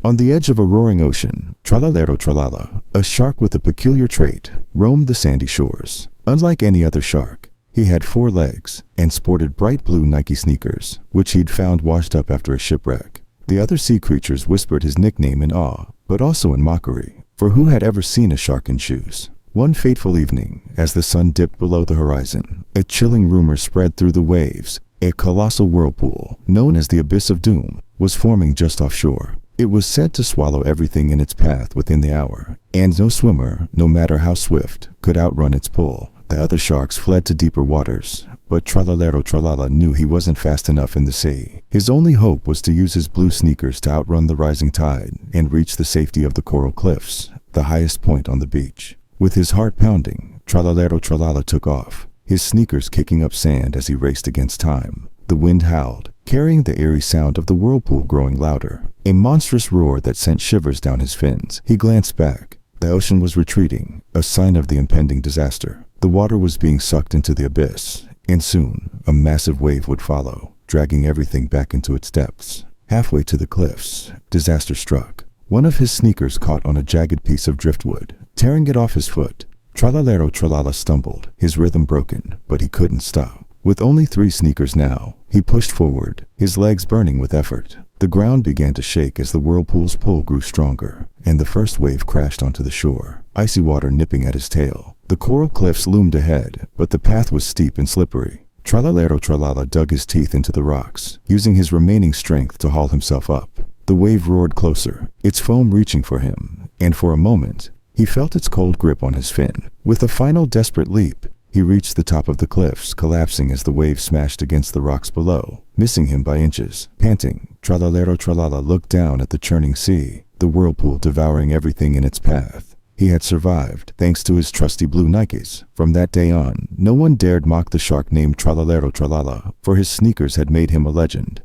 On the edge of a roaring ocean, Tralalero Tralala, a shark with a peculiar trait, roamed the sandy shores. Unlike any other shark, he had 4 legs and sported bright blue Nike sneakers, which he'd found washed up after a shipwreck. The other sea creatures whispered his nickname in awe, but also in mockery, for who had ever seen a shark in shoes? One fateful evening, as the sun dipped below the horizon, a chilling rumor spread through the waves. A colossal whirlpool, known as the Abyss of Doom, was forming just offshore. It was said to swallow everything in its path within the hour, and no swimmer, no matter how swift, could outrun its pull. The other sharks fled to deeper waters, but Tralalero Tralala knew he wasn't fast enough in the sea. His only hope was to use his blue sneakers to outrun the rising tide and reach the safety of the coral cliffs, the highest point on the beach. With his heart pounding, Tralalero Tralala took off, his sneakers kicking up sand as he raced against time. The wind howled, carrying the eerie sound of the whirlpool growing louder, a monstrous roar that sent shivers down his fins. He glanced back. The ocean was retreating, a sign of the impending disaster. The water was being sucked into the abyss, and soon a massive wave would follow, dragging everything back into its depths. Halfway to the cliffs, disaster struck. One of his sneakers caught on a jagged piece of driftwood, tearing it off his foot. Tralalero Tralala stumbled, his rhythm broken, but he couldn't stop. With only 3 sneakers now, he pushed forward, his legs burning with effort. The ground began to shake as the whirlpool's pull grew stronger, and the first wave crashed onto the shore, icy water nipping at his tail. The coral cliffs loomed ahead, but the path was steep and slippery. Tralalero Tralala dug his teeth into the rocks, using his remaining strength to haul himself up. The wave roared closer, its foam reaching for him, and for a moment, he felt its cold grip on his fin. With a final desperate leap, he reached the top of the cliffs, collapsing as the waves smashed against the rocks below, missing him by inches. Panting, Tralalero Tralala looked down at the churning sea, the whirlpool devouring everything in its path. He had survived, thanks to his trusty blue Nikes. From that day on, no one dared mock the shark named Tralalero Tralala, for his sneakers had made him a legend.